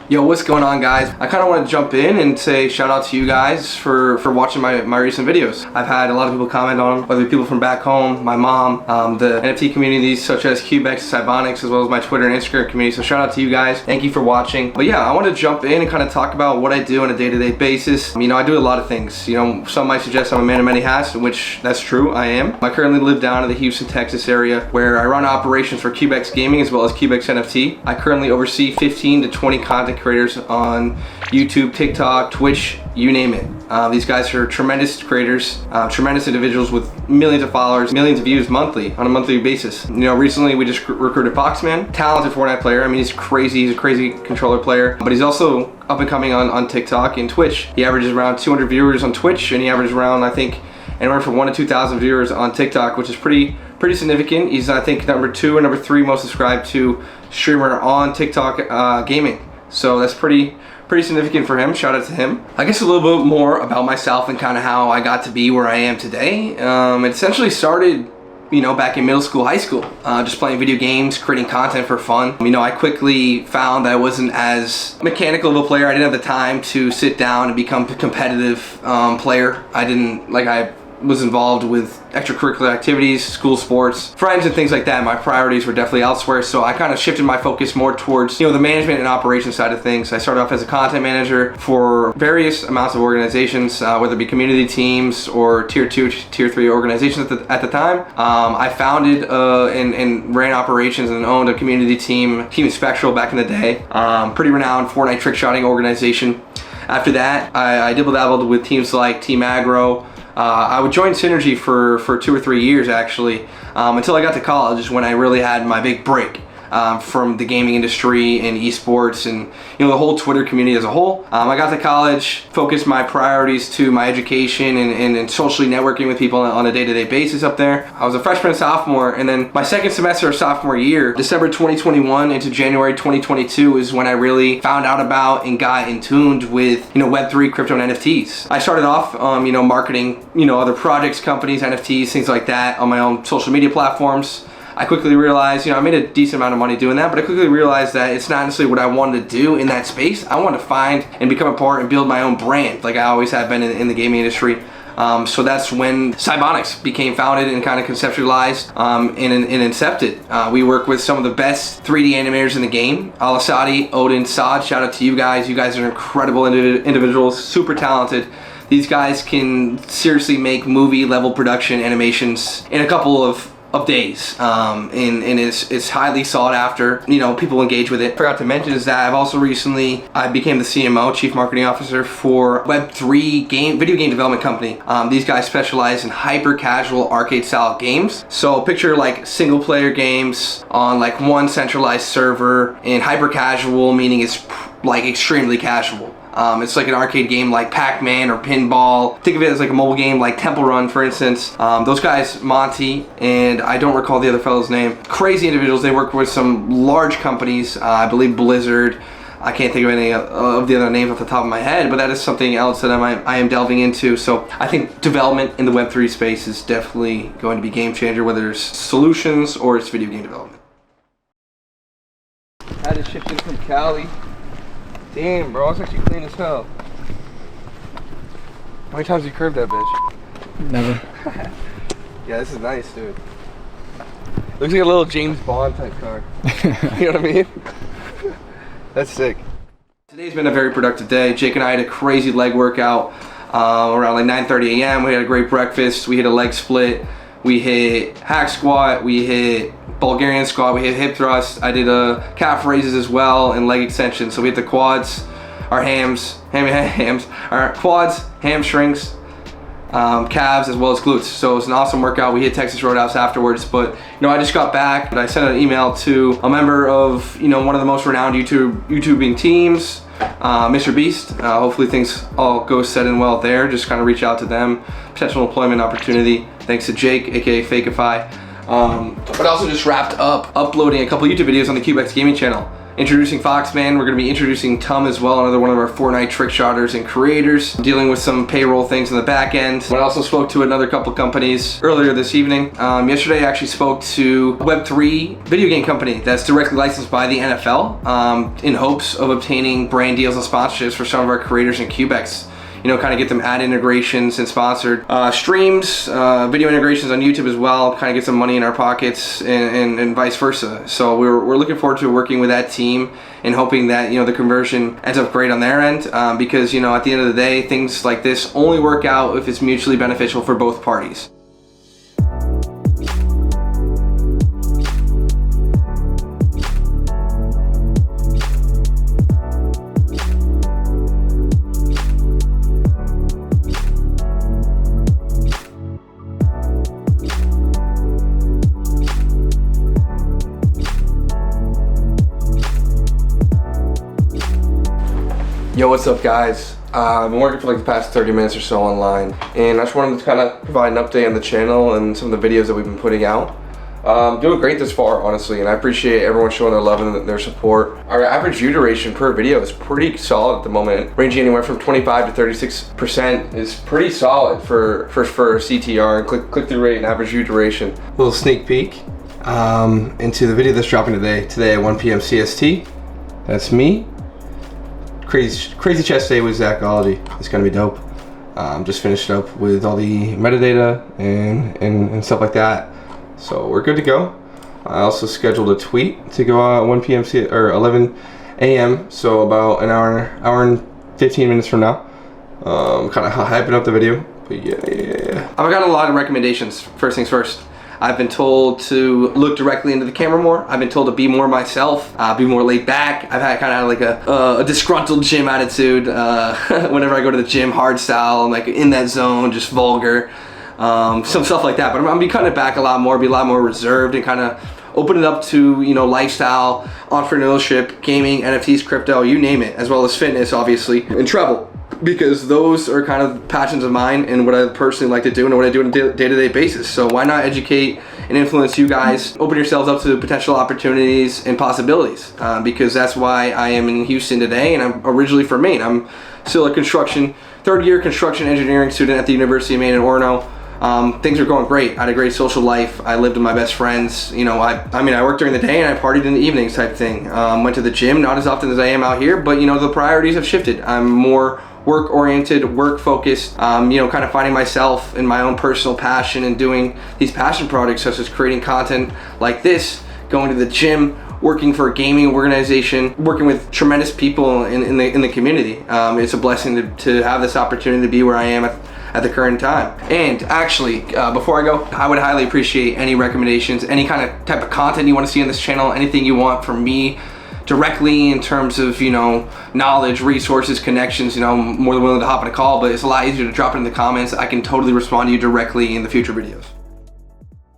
Yo, what's going on, guys? I kind of want to jump in and say shout out to you guys for watching my recent videos. I've had a lot of people comment on them, whether people from back home, my mom, the NFT communities such as Cubex, Cybonics, as well as my Twitter and Instagram community. So shout out to you guys. Thank you for watching. But yeah, I want to jump in and kind of talk about what I do on a day-to-day basis. You know, I do a lot of things. You know, some might suggest I'm a man of many hats, which that's true, I am. I currently live down in the Houston, Texas area where I run operations for Cubex Gaming as well as Cubex NFT. I currently oversee 15 to 20 content creators on YouTube, TikTok, Twitch, you name it. These guys are tremendous creators, tremendous individuals with millions of followers, millions of views monthly, on a monthly basis. You know, recently we just recruited Foxman, talented Fortnite player. I mean, he's crazy, he's a crazy controller player, but he's also up and coming on TikTok and Twitch. He averages around 200 viewers on Twitch, and he averages around, I think, anywhere from 1,000 to 2,000 viewers on TikTok, which is pretty significant. He's, I think, number 2 and number 3 most subscribed to streamer on TikTok gaming. So that's pretty significant for him. Shout out to him. I guess a little bit more about myself and kind of how I got to be where I am today. It essentially started, you know, back in middle school, high school, just playing video games, creating content for fun. You know, I quickly found that I wasn't as mechanical of a player. I didn't have the time to sit down and become a competitive player. I was involved with extracurricular activities, school sports, friends and things like that. My priorities were definitely elsewhere, so I kind of shifted my focus more towards, you know, the management and operations side of things. I started off as a content manager for various amounts of organizations, whether it be community teams or tier 2, tier 3 organizations at the time. I founded and ran operations and owned a community team, Team Spectral back in the day. Pretty renowned Fortnite trick-shotting organization. After that, I dibble-dabbled with teams like Team Aggro. I would join Synergy for 2 or 3 years actually, until I got to college, when I really had my big break from the gaming industry and esports and, you know, the whole Twitter community as a whole. I got to college, focused my priorities to my education and socially networking with people on a day-to-day basis up there. I was a freshman and sophomore, and then my second semester of sophomore year, December 2021 into January 2022, is when I really found out about and got in tuned with, you know, Web3, crypto, and NFTs. I started off, you know, marketing, you know, other projects, companies, NFTs, things like that on my own social media platforms. I quickly realized, you know, I made a decent amount of money doing that, but I quickly realized that it's not necessarily what I wanted to do in that space. I wanted to find and become a part and build my own brand, like I always have been in the gaming industry. So that's when Cybonics became founded and kind of conceptualized and incepted. We work with some of the best 3D animators in the game. Alasadi, Odin, Saad, shout out to you guys. You guys are incredible individuals, super talented. These guys can seriously make movie level production animations in a couple of days, and it's highly sought after. You know, people engage with it. Forgot to mention is that I became the CMO, Chief Marketing Officer, for Web3 video game development company. These guys specialize in hyper casual arcade style games. So picture like single player games on like one centralized server, and hyper casual meaning it's like extremely casual. It's like an arcade game like Pac-Man or Pinball. Think of it as like a mobile game like Temple Run, for instance. Those guys, Monty, and I don't recall the other fellow's name. Crazy individuals. They work with some large companies. I believe Blizzard. I can't think of any of the other names off the top of my head, but that is something else that I am delving into. So I think development in the Web3 space is definitely going to be game changer, whether it's solutions or it's video game development. I had to shift in from Cali. Damn, bro, it's actually clean as hell. How many times have you curved that bitch? Never. Yeah, this is nice, dude. Looks like a little James Bond type car. You know what I mean? That's sick. Today's been a very productive day. Jake and I had a crazy leg workout around like 9:30 a.m. We had a great breakfast. We hit a leg split. We hit hack squat. We hit Bulgarian squat. We hit hip thrust. I did calf raises as well and leg extensions. So we hit the quads, our our quads, hamstrings, calves, as well as glutes. So it was an awesome workout. We hit Texas Roadhouse afterwards. But you know, I just got back and I sent an email to a member of, you know, one of the most renowned YouTubing teams, Mr. Beast. Hopefully things all go set and well there. Just kind of reach out to them. Potential employment opportunity. Thanks to Jake, aka Fakeify. But I also just wrapped up uploading a couple YouTube videos on the Cubex Gaming channel. introducing Foxman. We're going to be introducing Tum as well, another one of our Fortnite trick shotters and creators, dealing with some payroll things in the back end. I also spoke to another couple companies earlier this evening. Yesterday I actually spoke to Web3 video game company that's directly licensed by the NFL in hopes of obtaining brand deals and sponsorships for some of our creators and Cubex. You know, kind of get them ad integrations and sponsored streams, video integrations on YouTube as well, kind of get some money in our pockets and vice versa. So we're looking forward to working with that team and hoping that, you know, the conversion ends up great on their end because, you know, at the end of the day, things like this only work out if it's mutually beneficial for both parties. Yo, what's up guys? I've been working for like the past 30 minutes or so online, and I just wanted to kind of provide an update on the channel and some of the videos that we've been putting out. Doing great this far, honestly, and I appreciate everyone showing their love and their support. Our average view duration per video is pretty solid at the moment, ranging anywhere from 25 to 36% is pretty solid for CTR and click-through rate and average view duration. A little sneak peek into the video that's dropping today at 1 p.m. CST. That's me. Crazy chest day with Zachology. It's gonna be dope. Just finished up with all the metadata and stuff like that. So we're good to go. I also scheduled a tweet to go out at 1 p.m. or 11 a.m. So about an hour and 15 minutes from now. Kind of hyping up the video. But yeah. I've got a lot of recommendations. First things first. I've been told to look directly into the camera more. I've been told to be more myself, be more laid back. I've had kind of like a disgruntled gym attitude whenever I go to the gym, hard style. I'm like in that zone, just vulgar, some stuff like that. But I'm gonna be cutting it back a lot more, be a lot more reserved, and kind of open it up to, you know, lifestyle, entrepreneurship, gaming, NFTs, crypto, you name it, as well as fitness, obviously, and travel. Because those are kind of passions of mine and what I personally like to do and what I do on a day-to-day basis. So why not educate and influence you guys, open yourselves up to potential opportunities and possibilities, because that's why I am in Houston today, and I'm originally from Maine. I'm still a third-year construction engineering student at the University of Maine in Orono. Things are going great. I had a great social life. I lived with my best friends. You know, I mean, I worked during the day and I partied in the evenings type thing. Went to the gym, not as often as I am out here, but you know, the priorities have shifted. I'm more work-oriented, work-focused, you know, kind of finding myself in my own personal passion and doing these passion projects such as creating content like this, going to the gym, working for a gaming organization, working with tremendous people in the community. It's a blessing to have this opportunity to be where I am at the current time. And actually, before I go, I would highly appreciate any recommendations, any kind of type of content you want to see on this channel, anything you want from me directly in terms of, you know, knowledge, resources, connections. You know, I'm more than willing to hop on a call, but it's a lot easier to drop it in the comments. I can totally respond to you directly in the future videos.